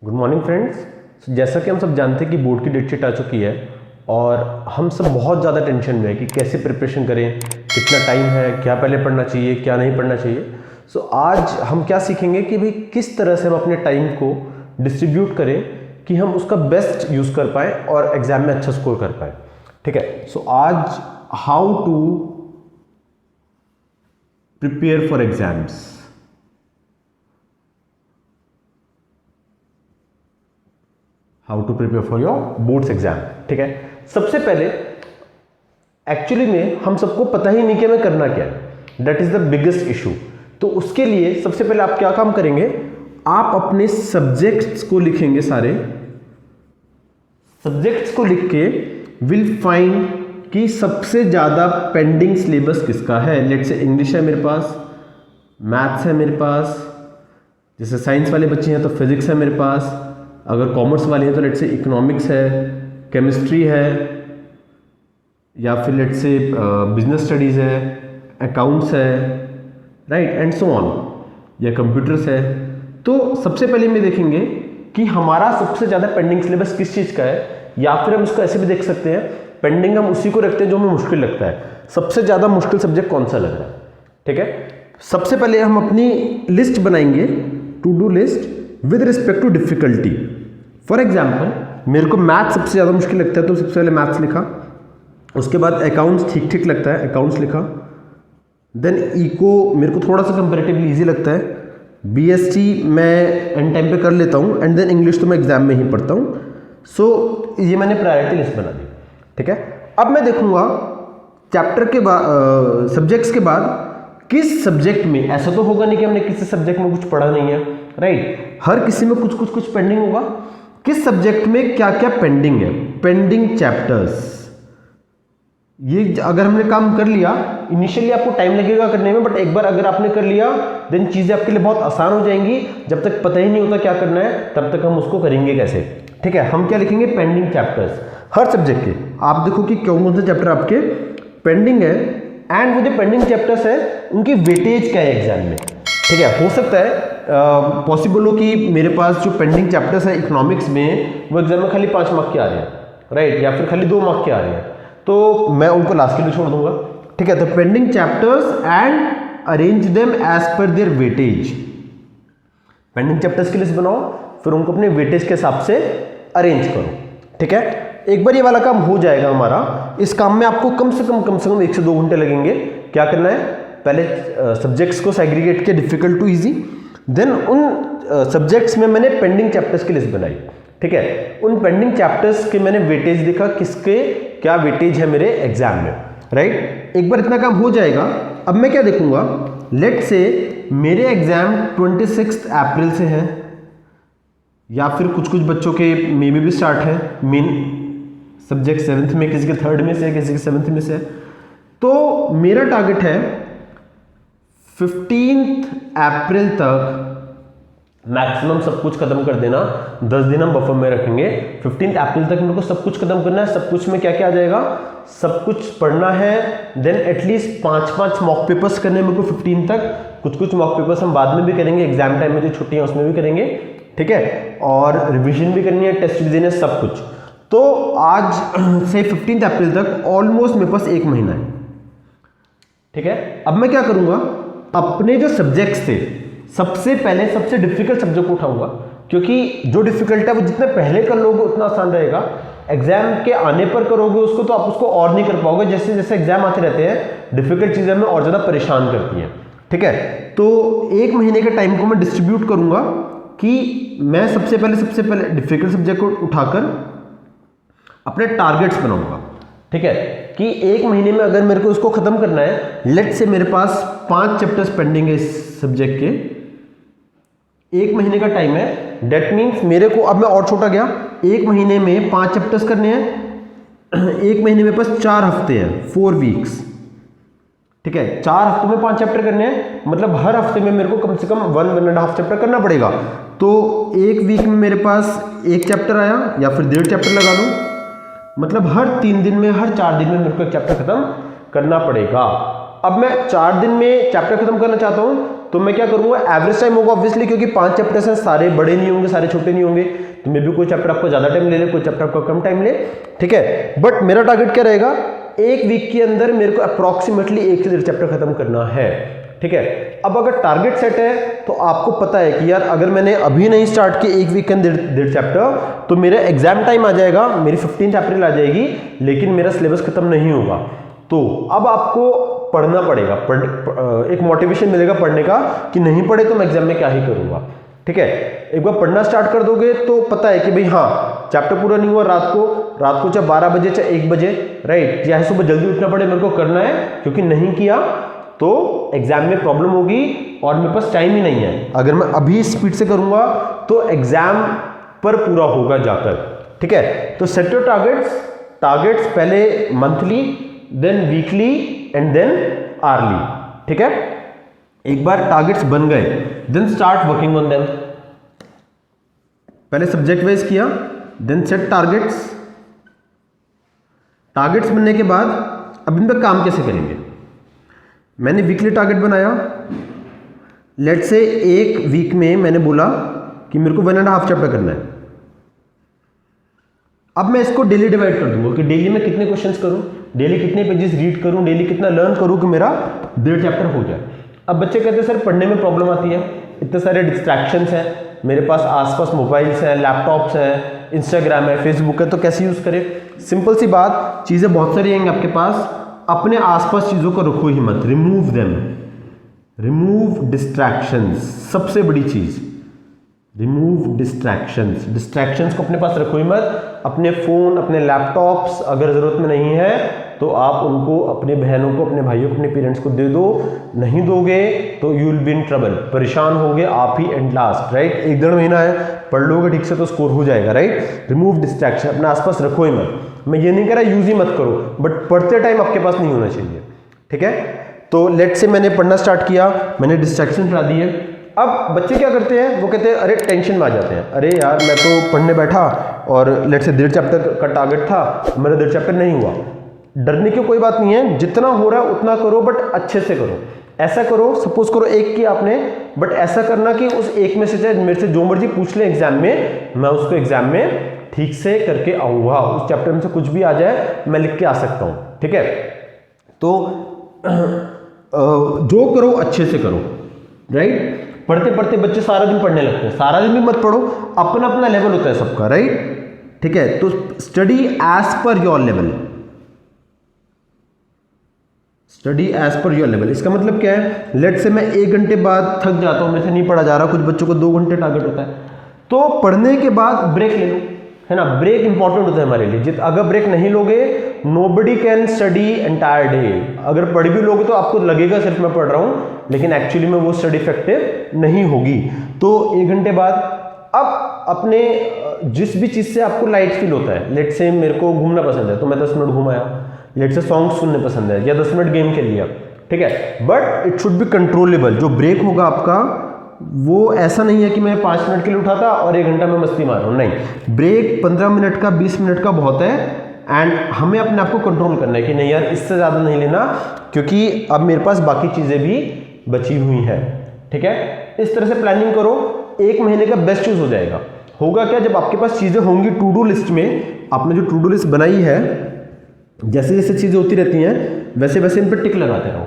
Good morning friends. जैसा कि हम सब जानते हैं कि बोर्ड की डेट शीट आ चुकी है और हम सब बहुत ज़्यादा टेंशन में है कि कैसे प्रिपरेशन करें, कितना टाइम है, क्या पहले पढ़ना चाहिए, क्या नहीं पढ़ना चाहिए। सो आज हम क्या सीखेंगे कि भाई किस तरह से हम अपने टाइम को डिस्ट्रीब्यूट करें कि हम उसका बेस्ट यूज़ कर पाएँ और एग्ज़ाम में अच्छा स्कोर कर पाएँ। ठीक है, सो आज how to prepare for exams. How to prepare for your boards exam. ठीक है, सबसे पहले एक्चुअली में हम सबको पता ही नहीं कि हमें करना क्या है, that is the biggest issue. तो उसके लिए सबसे पहले आप क्या काम करेंगे, आप अपने सब्जेक्ट्स को लिखेंगे, सारे सब्जेक्ट्स को लिख के विल फाइंड कि सबसे ज़्यादा पेंडिंग सिलेबस किसका है। लेट से इंग्लिश है मेरे पास, मैथ्स है मेरे पास, जैसे साइंस वाले बच्चे हैं तो फिजिक्स है मेरे पास, अगर कॉमर्स वाले हैं तो लेट से इकोनॉमिक्स है, केमिस्ट्री है, या फिर लेट से बिजनेस स्टडीज़ है, अकाउंट्स है, राइट एंड सो ऑन, या कंप्यूटर्स है। तो सबसे पहले में देखेंगे कि हमारा सबसे ज़्यादा पेंडिंग सिलेबस किस चीज़ का है, या फिर हम इसको ऐसे भी देख सकते हैं, पेंडिंग हम उसी को रखते हैं जो हमें मुश्किल लगता है। सबसे ज़्यादा मुश्किल सब्जेक्ट कौन सा लग रहा है। ठीक है, सबसे पहले हम अपनी लिस्ट बनाएंगे, to do list with respect to difficulty. For example मेरे को मैथ सबसे ज़्यादा मुश्किल लगता है तो सबसे पहले मैथ्स लिखा, उसके बाद अकाउंट्स ठीक ठीक लगता है, अकाउंट्स लिखा, देन इको मेरे को थोड़ा सा कंपैरेटिवली इजी लगता है, बीएसटी मैं एंड टाइम पे कर लेता हूँ, एंड देन इंग्लिश तो मैं एग्जाम में ही पढ़ता हूँ। सो ये मैंने प्रायोरिटी लिस्ट बना दी। ठीक है, अब मैं देखूंगा चैप्टर के बाद सब्जेक्ट्स के बाद किस सब्जेक्ट में, ऐसा तो होगा नहीं कि हमने किसी सब्जेक्ट में कुछ पढ़ा नहीं है, राइट, हर किसी में कुछ पेंडिंग होगा। किस सब्जेक्ट में क्या क्या पेंडिंग है, पेंडिंग चैप्टर्स। ये अगर हमने काम कर लिया, इनिशियली आपको टाइम लगेगा करने में, बट एक बार अगर आपने कर लिया देन चीज़ें आपके लिए बहुत आसान हो जाएंगी। जब तक पता ही नहीं होता क्या करना है तब तक हम उसको करेंगे कैसे। ठीक है, हम क्या लिखेंगे, पेंडिंग चैप्टर्स हर सब्जेक्ट के। आप देखो कि कौन से चैप्टर आपके पेंडिंग है, एंड वो जो पेंडिंग चैप्टर्स है उनकी वेटेज क्या है एग्जाम में। ठीक है, हो सकता है पॉसिबल हो कि मेरे पास जो पेंडिंग चैप्टर्स है इकोनॉमिक्स में वो एग्जाम में खाली 5 मार्क के आ रहे हैं, राइट, या फिर खाली 2 मार्क के आ रहे हैं, तो मैं उनको लास्ट के लिए छोड़ दूंगा। ठीक है, तो pending chapters and arrange them as per their weightage. Pending chapters की लिस्ट बनाओ, फिर उनको अपने वेटेज के हिसाब से अरेंज करो। ठीक है, एक बार ये वाला काम हो जाएगा हमारा। इस काम में आपको कम से कम 1 से 2 घंटे लगेंगे। क्या करना है, पहले सब्जेक्ट्स को सेग्रीगेट किया डिफिकल्ट टू इजी, देन उन सब्जेक्ट्स में मैंने पेंडिंग चैप्टर्स की लिस्ट बनाई। ठीक है, उन पेंडिंग चैप्टर्स के मैंने वेटेज देखा, किसके क्या वेटेज है मेरे एग्जाम में, राइट। एक बार इतना काम हो जाएगा, अब मैं क्या देखूंगा, लेट से मेरे एग्जाम 26 अप्रैल से है, या फिर कुछ बच्चों के मे में भी स्टार्ट है, मेन सब्जेक्ट 7th में, किसी के 3rd में से, किसी के 7th में से। तो मेरा टारगेट है 15 अप्रैल तक मैक्सिमम सब कुछ खत्म कर देना। 10 दिन हम बफर में रखेंगे, 15 अप्रैल तक मेरे को सब कुछ खत्म करना है। सब कुछ में क्या क्या आ जाएगा, सब कुछ पढ़ना है, देन एटलीस्ट 5 मॉक पेपर्स करने मेरे को 15 तक। कुछ मॉक पेपर्स हम बाद में भी करेंगे, एग्जाम टाइम में जो छुट्टियां उसमें भी करेंगे। ठीक है, और रिविजन भी करनी है, टेस्ट भी देने, सब कुछ। तो आज से 15 अप्रैल तक ऑलमोस्ट मेरे पास 1 महीना है। ठीक है, अब मैं क्या करूंगा, अपने जो सब्जेक्ट्स थे सबसे पहले सबसे डिफिकल्ट सब्जेक्ट को उठाऊंगा, क्योंकि जो डिफिकल्ट है वो जितने पहले कर लोगे उतना आसान रहेगा। एग्जाम के आने पर करोगे उसको तो आप उसको और नहीं कर पाओगे। जैसे जैसे एग्जाम आते रहते हैं डिफिकल्ट चीजें हमें और ज्यादा परेशान करती हैं। ठीक है, तो 1 महीने के टाइम को मैं डिस्ट्रीब्यूट करूंगा कि मैं सबसे पहले डिफिकल्ट सब्जेक्ट को उठाकर अपने टारगेट्स बनाऊंगा। ठीक है, कि 1 महीने में अगर मेरे को उसको खत्म करना है, लेट से मेरे पास 5 चैप्टर्स पेंडिंग है इस सब्जेक्ट के, 1 महीने का टाइम है, डेट मीन्स मेरे को, अब मैं और छोटा गया, 1 महीने में 5 चैप्टर्स करने हैं। 1 महीने में बस 4 हफ्ते हैं, 4 वीक्स। ठीक है, 4 हफ्तों में 5 चैप्टर करने हैं, मतलब हर हफ्ते में मेरे को कम से कम 1.5 चैप्टर करना पड़ेगा। तो 1 वीक में मेरे पास 1 चैप्टर आया, या फिर 1.5 चैप्टर लगा लो, मतलब हर 3 दिन में, हर 4 दिन में मेरे को 1 चैप्टर खत्म करना पड़ेगा। अब मैं 4 दिन में चैप्टर खत्म करना चाहता हूं, तो मैं क्या करूंगा, एवरेज टाइम होगा ऑब्वियसली, क्योंकि 5 चैप्टर्स हैं, सारे बड़े नहीं होंगे, सारे छोटे नहीं होंगे, तो मे भी कोई चैप्टर आपको ज्यादा टाइम ले ले, कोई चैप्टर आपको कम टाइम ले, ठीक है। बट मेरा टारगेट क्या रहेगा, एक वीक के अंदर मेरे को अप्रोक्सीमेटली 1 से 1.5 चैप्टर खत्म करना है, ठीक है। अब अगर टारगेट सेट है तो आपको पता है कि यार अगर मैंने अभी नहीं स्टार्ट किया 1 वीक के अंदर 1.5 चैप्टर, तो मेरा एग्जाम टाइम आ जाएगा, मेरी 15 अप्रैल आ जाएगी, लेकिन मेरा सिलेबस खत्म नहीं होगा। तो अब आपको पढ़ना पड़ेगा, एक मोटिवेशन मिलेगा पढ़ने का कि नहीं पढ़े तो मैं एग्जाम में क्या ही करूंगा, ठीक है। एक बार पढ़ना स्टार्ट कर दोगे तो पता है कि भाई हाँ चैप्टर पूरा नहीं हुआ, रात को चाहे 12 बजे चाहे 1 बजे, राइट, चाहे सुबह जल्दी उठना पड़े, मेरे को करना है, क्योंकि नहीं किया तो एग्जाम में प्रॉब्लम होगी और मेरे पास टाइम ही नहीं है। अगर मैं अभी स्पीड से करूंगा तो एग्जाम पर पूरा होगा जाकर, ठीक है। तो सेट योर टारगेट्स पहले monthly, then weekly and then hourly, ठीक है। एक बार टारगेट्स बन गए, then start working on them. पहले सब्जेक्ट वाइज किया, देन सेट टारगेट्स बनने के बाद अब इन पर काम कैसे करेंगे। मैंने वीकली टारगेट बनाया, लेट से एक वीक में मैंने बोला कि मेरे को 1.5 चैप्टर करना है। अब मैं इसको डेली डिवाइड कर दूंगा कि डेली में कितने क्वेश्चंस करूं, डेली कितने पेजेस रीड करूं, डेली कितना लर्न करूं कि मेरा 1.5 चैप्टर हो जाए। अब बच्चे कहते हैं सर पढ़ने में प्रॉब्लम आती है, इतने सारे डिस्ट्रैक्शंस हैं, मेरे पास आसपास मोबाइल्स हैं, लैपटॉप्स हैं, इंस्टाग्राम है, फेसबुक है, तो कैसे यूज करें। सिंपल सी बात, चीजें बहुत सारी आएंगी आपके पास, अपने आसपास चीजों को रखो ही मत, रिमूव देम, रिमूव डिस्ट्रैक्शंस, सबसे बड़ी चीज रिमूव डिस्ट्रैक्शंस को अपने पास रखो ही मत। अपने फोन, अपने लैपटॉप्स अगर जरूरत में नहीं है तो आप उनको अपने बहनों को, अपने भाइयों को, अपने पेरेंट्स को दे दो, नहीं दोगे तो you will be in trouble, परेशान होगे आप ही एंड लास्ट, राइट। 1-1.5 महीना है, पढ़ लोगे ठीक से तो स्कोर हो जाएगा, राइट। रिमूव डिस्ट्रैक्शन, अपने आसपास रखो ही मत। मैं ये नहीं कह रहा यूज ही मत करो, बट पढ़ते टाइम आपके पास नहीं होना चाहिए, ठीक है। तो लेट से मैंने पढ़ना स्टार्ट किया, मैंने डिस्ट्रैक्शन हटा दिए। अब बच्चे क्या करते हैं, वो कहते हैं अरे टेंशन में आ जाते हैं, अरे यार मैं तो पढ़ने बैठा और लेट से 1.5 चैप्टर का टारगेट था, मेरा 1.5 चैप्टर नहीं हुआ। डरने की कोई बात नहीं है, जितना हो रहा है उतना करो, बट अच्छे से करो। ऐसा करो, सपोज करो 1 किया आपने, बट ऐसा करना कि उस 1 में से चाहे मेरे से जो मर्जी पूछ ले एग्जाम में, मैं उसको एग्जाम में ठीक से करके आऊंगा, उस चैप्टर में से कुछ भी आ जाए मैं लिख के आ सकता हूं, ठीक है। तो जो करो अच्छे से करो, राइट। पढ़ते पढ़ते बच्चे सारा दिन पढ़ने लगते हैं, सारा दिन भी मत पढ़ो, अपना अपना लेवल होता है सबका, राइट, ठीक है। तो study as per your level, study as per your level. इसका मतलब क्या है, लेट से मैं 1 घंटे बाद थक जाता हूं, मेरे से नहीं पढ़ा जा रहा, कुछ बच्चों को 2 घंटे टारगेट होता है, तो पढ़ने के बाद ब्रेक ले लो, है ना। ब्रेक इंपॉर्टेंट होता है हमारे लिए, अगर ब्रेक नहीं लोगे nobody can study entire day. अगर पढ़ भी लोगे तो आपको लगेगा सिर्फ मैं पढ़ रहा हूं, लेकिन एक्चुअली में वो स्टडी इफेक्टिव नहीं होगी। तो 1 घंटे बाद अब अपने जिस भी चीज से आपको लाइट फील होता है, लेट से मेरे को घूमना पसंद है तो मैं 10 मिनट घुमाया, लेट से सॉन्ग सुनने पसंद है या 10 मिनट गेम खेल लिया, ठीक है, but it should be controllable. जो ब्रेक होगा आपका वो ऐसा नहीं है कि मैं 5 मिनट के लिए उठा था और 1 घंटा में मस्ती मार रहा हूं, नहीं। ब्रेक 15 मिनट का, 20 मिनट का बहुत है, एंड हमें अपने आप को कंट्रोल करना है कि नहीं यार इससे ज्यादा नहीं लेना, क्योंकि अब मेरे पास बाकी चीजें भी बची हुई हैं, ठीक है। इस तरह से प्लानिंग करो, 1 महीने का बेस्ट चूज हो जाएगा। होगा क्या, जब आपके पास चीजें होंगी टू डू लिस्ट में, आपने जो टू डू लिस्ट बनाई है, जैसे जैसे चीजें होती रहती हैं वैसे वैसे इन पर टिक लगाते रहो।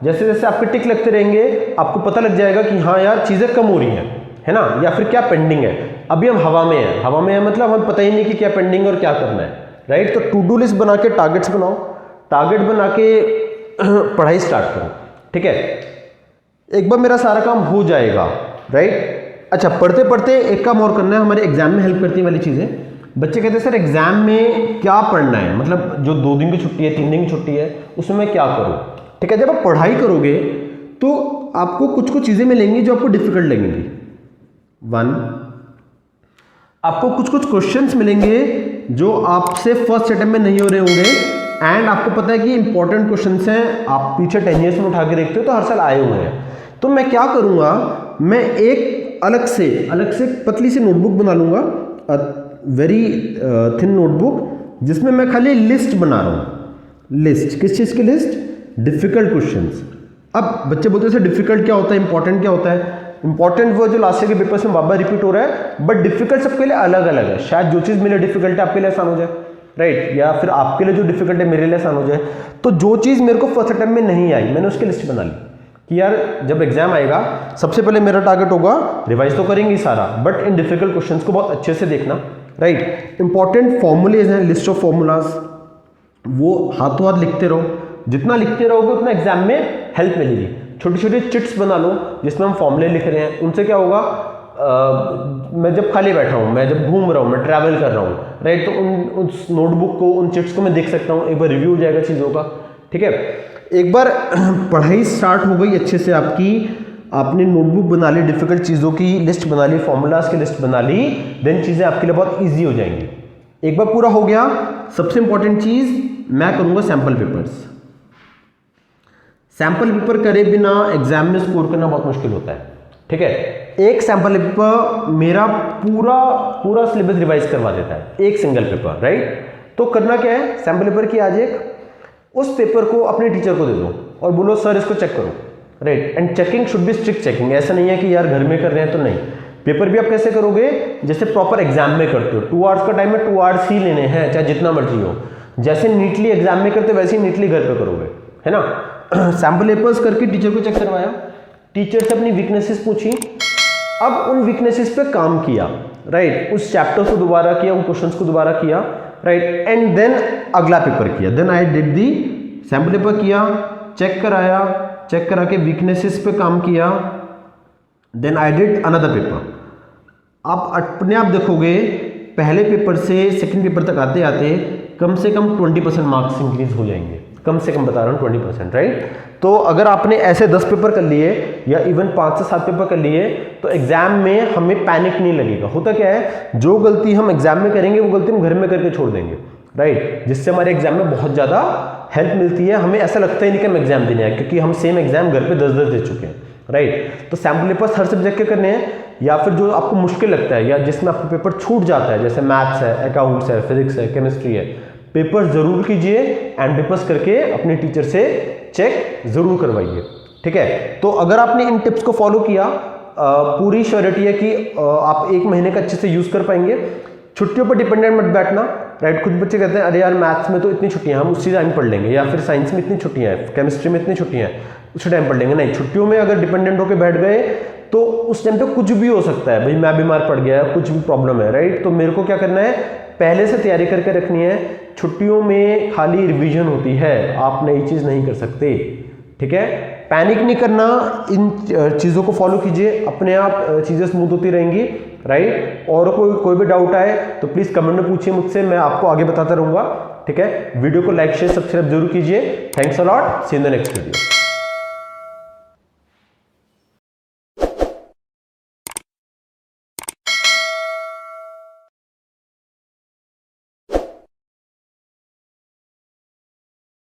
जैसे जैसे आपके टिक लगते रहेंगे आपको पता लग जाएगा कि हाँ यार चीजें कम हो रही हैं, है ना, या फिर क्या पेंडिंग है। अभी हम हवा में है, हवा में है मतलब हम पता ही नहीं कि क्या पेंडिंग और क्या करना है, राइट। तो टू डू लिस्ट बना के टारगेट्स बनाओ, टारगेट बना के पढ़ाई स्टार्ट करो, ठीक है। एक बार मेरा सारा काम हो जाएगा, राइट। अच्छा, पढ़ते पढ़ते एक काम और करना है, हमारे एग्जाम में हेल्प करती है वाली चीजें। बच्चे कहते हैं सर एग्जाम में क्या पढ़ना है, मतलब जो 2 दिन की छुट्टी है, 3 दिन की छुट्टी है, उसमें मैं क्या करूं, ठीक है। जब आप पढ़ाई करोगे तो आपको कुछ कुछ चीजें मिलेंगी जो आपको डिफिकल्ट लगेंगी। 1, आपको कुछ कुछ क्वेश्चंस मिलेंगे जो आपसे फर्स्ट अटेम्प्ट में नहीं हो रहे होंगे, एंड आपको पता है कि इंपॉर्टेंट क्वेश्चंस हैं, आप पीछे 10 ईयर्स में उठा के देखते हो तो हर साल आए हुए हैं। तो मैं क्या करूंगा, मैं एक अलग से पतली सी नोटबुक बना लूंगा, वेरी थिन नोटबुक, जिसमें मैं खाली लिस्ट बना रहा हूं। लिस्ट किस चीज की लिस्ट, डिफिकल्ट क्वेश्चंस। अब बच्चे बोलते हैं सर डिफिकल्ट क्या होता है, इंपॉर्टेंट क्या होता है? इंपॉर्टेंट वो जो लास्ट ईयर के पेपर्स में बार रिपीट हो रहा है, बट डिफिकल्ट सबके लिए अलग अलग है। शायद जो चीज़ मेरे डिफिकल्ट है आपके लिए आसान हो जाए, राइट, या फिर आपके लिए जो डिफिकल्ट है मेरे लिए आसान हो जाए। तो जो चीज़ मेरे को फर्स्ट अटेम्प्ट में नहीं आई, मैंने उसकी लिस्ट बना ली कि यार जब एग्जाम आएगा सबसे पहले मेरा टारगेट होगा रिवाइज तो करेंगे सारा, बट इन डिफिकल्ट क्वेश्चंस को बहुत अच्छे से देखना, राइट। इंपॉर्टेंट फॉर्मूलेज हैं, लिस्ट ऑफ फॉर्मूलाज, वो हाथों हाथ लिखते रहो। जितना लिखते रहोगे उतना एग्जाम में हेल्प मिलेगी। छोटी छोटी चिट्स बना लो जिसमें हम फॉर्मूले लिख रहे हैं, उनसे क्या होगा, मैं जब खाली बैठा हूँ, मैं जब घूम रहा हूँ, मैं ट्रैवल कर रहा हूँ, राइट, तो उस नोटबुक को, उन चिट्स को मैं देख सकता हूँ, एक बार रिव्यू हो जाएगा चीज़ों का, ठीक है। एक बार पढ़ाई स्टार्ट हो गई अच्छे से आपकी, आपने नोटबुक बना ली, डिफिकल्ट चीज़ों की लिस्ट बना ली, फॉर्मूलाज की लिस्ट बना ली, देन चीज़ें आपके लिए बहुत ईजी हो जाएंगी। एक बार पूरा हो गया, सबसे इंपॉर्टेंट चीज़ मैं करूँगा सैम्पल पेपर्स। सैम्पल पेपर करे बिना एग्जाम में स्कोर करना बहुत मुश्किल होता है, ठीक है। एक सैम्पल पेपर मेरा पूरा सिलेबस रिवाइज करवा देता है, एक सिंगल पेपर, राइट। तो करना क्या है, सैम्पल पेपर की आज एक, उस पेपर को अपने टीचर को दे दो और बोलो सर इसको चेक करो, right. And checking should be strict checking, ऐसा नहीं है कि यार घर में कर रहे हैं तो नहीं। पेपर भी आप कैसे करोगे, जैसे प्रॉपर एग्जाम में करते हो, 2 आवर्स का टाइम में 2 आवर्स ही लेने हैं, चाहे जितना मर्जी हो। जैसे नीटली एग्जाम में करते वैसे ही नीटली घर पे करोगे, है ना। सैम्पल पेपर्स करके टीचर को चेक करवाया, टीचर से अपनी वीकनेसेस पूछी, अब उन वीकनेसेस पे काम किया, राइट। उस चैप्टर को दोबारा किया, उन क्वेश्चंस को दोबारा किया, राइट, एंड देन अगला पेपर किया। Then I did the sample paper किया, चेक कराया, चेक करा के वीकनेसेस पे काम किया, then I did another paper. आप अपने आप देखोगे पहले पेपर से सेकंड पेपर तक आते आते कम से कम 20% मार्क्स इंक्रीज हो जाएंगे, कम से कम बता रहा हूँ 20%, राइट। तो अगर आपने ऐसे 10 पेपर कर लिए या इवन 5 से 7 पेपर कर लिए तो एग्जाम में हमें पैनिक नहीं लगेगा। होता क्या है, जो गलती हम एग्जाम में करेंगे वो गलती हम घर में करके छोड़ देंगे, राइट, जिससे हमारे एग्जाम में बहुत ज़्यादा हेल्प मिलती है। हमें ऐसा लगता ही नहीं कि हम एग्जाम देने आए, क्योंकि हम सेम एग्जाम घर पे 10-10 दे चुके हैं, राइट। तो सैम्पल पेपर्स हर सब्जेक्ट के करने हैं, या फिर जो आपको मुश्किल लगता है या जिसमें आपको पेपर छूट जाता है, जैसे मैथ्स है, अकाउंट्स है, फिजिक्स है, केमिस्ट्री है, पेपर जरूर कीजिए एंड पेपर्स करके अपने टीचर से चेक जरूर करवाइए, ठीक है। तो अगर आपने इन टिप्स को फॉलो किया, पूरी श्योरिटी है कि आप 1 महीने का अच्छे से यूज कर पाएंगे। छुट्टियों पर डिपेंडेंट मत बैठना, राइट। कुछ बच्चे कहते हैं अरे यार मैथ्स में तो इतनी छुट्टियां, हम उसी टाइम पढ़ लेंगे, या फिर साइंस में इतनी छुट्टियां हैं, केमिस्ट्री में इतनी छुट्टियां हैं, उसी टाइम पढ़ लेंगे। नहीं, छुट्टियों में अगर डिपेंडेंट होकर बैठ गए तो उस टाइम पे कुछ भी हो सकता है, भाई मैं बीमार पड़ गया, कुछ भी प्रॉब्लम है, राइट। तो मेरे को क्या करना है, पहले से तैयारी करके रखनी है। छुट्टियों में खाली रिवीजन होती है, आप नई चीज़ नहीं कर सकते, ठीक है। पैनिक नहीं करना, इन चीज़ों को फॉलो कीजिए, अपने आप चीज़ें स्मूथ होती रहेंगी, राइट। और कोई भी डाउट आए तो प्लीज़ कमेंट में पूछिए मुझसे, मैं आपको आगे बताता रहूँगा, ठीक है। वीडियो को लाइक शेयर सब्सक्राइब जरूर कीजिए। Thanks a lot, see in the next video.